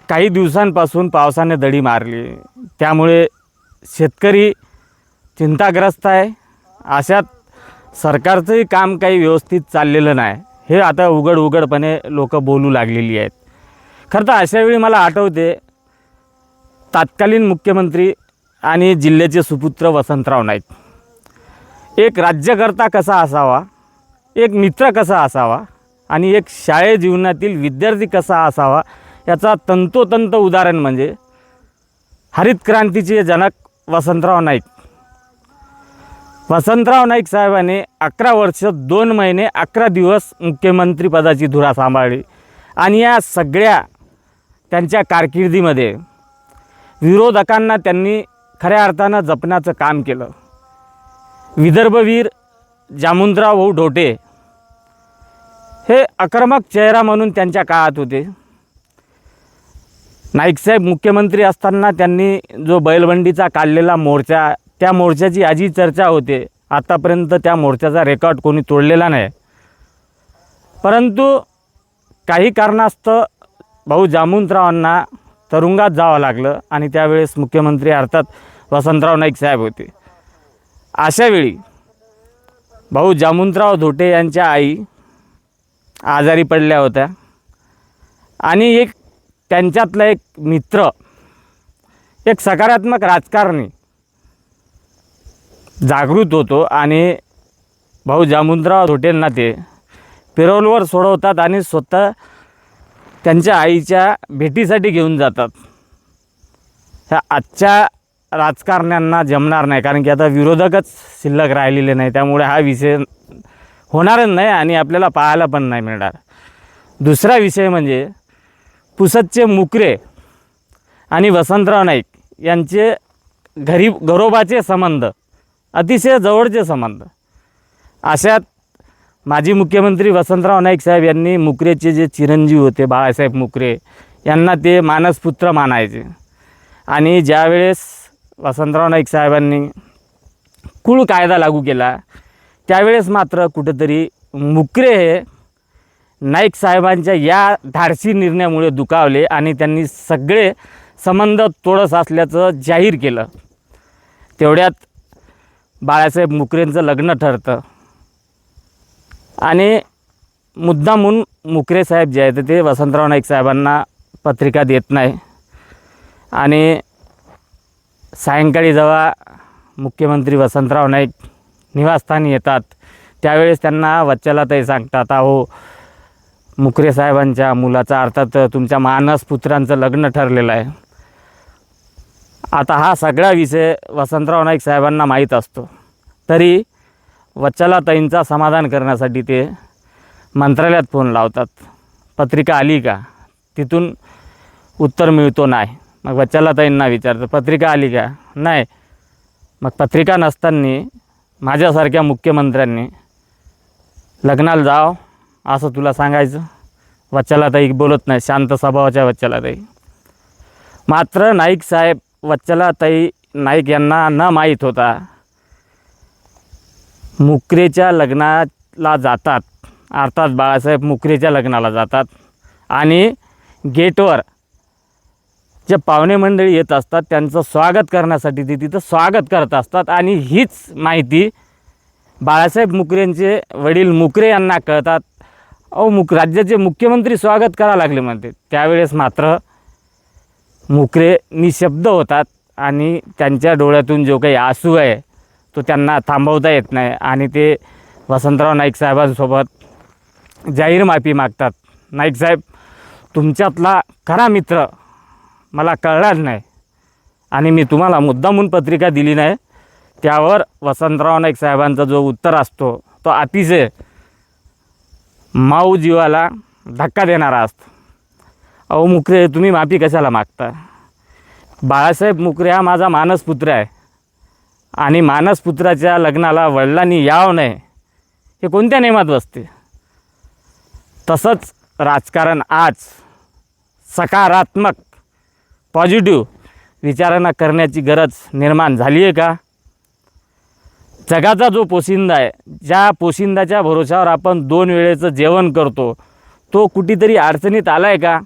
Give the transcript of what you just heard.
काही दिवसांपासून पावसाने दडी मारली, त्यामुळे शेतकरी चिंताग्रस्त आहे। अशात सरकारचंही काम काही व्यवस्थित चाललेलं नाही, हे आता उघडपणे लोक बोलू लागलेली आहेत। खरं तर अशावेळी मला आठवते तत्कालीन मुख्यमंत्री आणि जिल्ह्याचे सुपुत्र वसंतराव नाईक, एक राज्यकर्ता कसा असावा, एक मित्र कसा असावा आणि एक शाळे जीवनातील विद्यार्थी कसा असावा याचा तंतोतंत उदाहरण म्हणजे हरित क्रांतीचे जनक वसंतराव नाईक। वसंतराव नाईक साहेबांनी 11 वर्ष 2 महिने 11 दिवस मुख्यमंत्रीपदाची धुरा सांभाळली आणि या सगळ्या त्यांच्या कारकिर्दीमध्ये विरोधकांना त्यांनी खऱ्या अर्थानं जपण्याचं काम केलं। विदर्भवीर जामवंतराव भाऊ ढोटे हे आक्रमक चेहरा म्हणून त्यांच्या काळात होते। नाईकसाहेब मुख्यमंत्री असताना त्यांनी जो बैलबंडीचा काढलेला मोर्चा, त्या मोर्चाची आजी चर्चा होते। आतापर्यंत त्या मोर्चाचा रेकॉर्ड कोणी तोडलेला नाही, परंतु काही कारणास्तव भाऊ जामवंतरावांना तुरुंगात जावं लागलं आणि त्यावेळेस मुख्यमंत्री अर्थात वसंतराव नाईक साहेब होते। अशावेळी भाऊ जामवंतराव ढोटे यांच्या आई आजारी पडल्या होत्या आणि एक त्यांच्यातला एक मित्र, एक सकारात्मक राजकारणी जागृत होतो आणि भाऊ जामवंतराव ढोटेंना ते पेरोलवर सोडवतात आणि स्वतः त्यांच्या आईच्या भेटीसाठी घेऊन जातात। ह्या आजच्या राजकारण्यांना जमणार नाही, कारण की आता विरोधकच शिल्लक राहिलेले नाही, त्यामुळे हा विषय होणारच नाही आणि आपल्याला पाहायला पण नाही मिळणार। दुसरा विषय म्हणजे पुसदचे मुकरे आणि वसंतराव नाईक यांचे घरोबाचे संबंध, अतिशय जवळचे संबंध। अशात माजी मुख्यमंत्री वसंतराव नाईक साहेब यांनी मुकरेचे जे चिरंजीव होते बाळासाहेब मुकरे यांना ते मानसपुत्र मानायचे आणि ज्यावेळेस वसंतराव नाईक साहेबांनी कुळ कायदा लागू केला त्यावेळेस मात्र कुठेतरी मुकरे हे नाईक साहेबांच्या या धाडसी निर्णयामुळे दुखावले आणि त्यांनी सगळे संबंध तोडस असल्याचं जाहीर केलं। तेवढ्यात बाळासाहेब मुकरेंचं लग्न ठरतं आणि मुद्दामून मुकरे साहेब जे आहेत ते वसंतराव नाईक साहेबांना पत्रिका देत नाही आणि सायंकाळी जेव्हा मुख्यमंत्री वसंतराव नाईक निवासस्थानी येतात त्यावेळेस त्यांना वच्छलाताई सांगतात, अहो मुकरे साहेबांच्या मुलाचा अर्थात तुमच्या मानसपुत्रांचं लग्न ठरलेलं आहे। आता हा सगळा विषय वसंतराव नाईक साहेबांना माहीत असतो, तरी वच्छलाताईंचा समाधान करण्यासाठी ते मंत्रालयात फोन लावतात, पत्रिका आली का? तिथून उत्तर मिळतो नाही। मग वच्छलाताईंना विचारतं, पत्रिका आली का? नाही। मग पत्रिका नसताना माझ्यासारख्या मुख्यमंत्र्यांनी लग्नाला जाव असं तुला सांगायचं? वच्छलाताई बोलत नाही, शांत स्वभावाच्या वच्छलाताई। मात्र नाईक साहेब वच्छलाताई नाईक यांना न माहीत होता मुकरेच्या लग्नाला जातात, अर्थात बाळासाहेब मुकरेच्या लग्नाला जातात आणि गेटवर जे पाहुणे मंडळी येत असतात त्यांचं स्वागत करण्यासाठी ते तिथं स्वागत करत असतात आणि हीच माहिती बाळासाहेब मुकरेंचे वडील मुकरे यांना कळतात। अहो राज्याचे मुख्यमंत्री स्वागत करायला लागले म्हणते। त्यावेळेस मात्र मुकरे निशब्द होतात आणि त्यांच्या डोळ्यातून जो काही आसू आहे तो त्यांना थांबवता येत नाही आणि ते वसंतराव नाईक साहेबांसोबत जाहीर माफी मागतात। नाईक साहेब, तुमच्यातला खरा मित्र मला कळलाच नाही आणि मी तुम्हाला मुद्दामून पत्रिका दिली नाही। त्यावर वसंतराव नाईक साहेबांचा जो उत्तर असतो तो अतिशय माऊ जीवाला धक्का देणारा असतो। अहो मुकरे, तुम्ही माफी कशाला मागता? बाळासाहेब मुकरे हा माझा मानसपुत्र आहे आणि मानसपुत्राच्या लग्नाला वडिलांनी यावं नाही हे कोणत्या नियमात बसते? तसंच राजकारण आज सकारात्मक पॉझिटिव्ह विचारणा करण्याची गरज निर्माण झाली आहे का? जगाचा जो पोशिंदा आहे, ज्या पोशिंदाच्या भरोशावर आपण 2 वेळेचं जेवण करतो, तो कुठेतरी अडचणीत आला आहे का?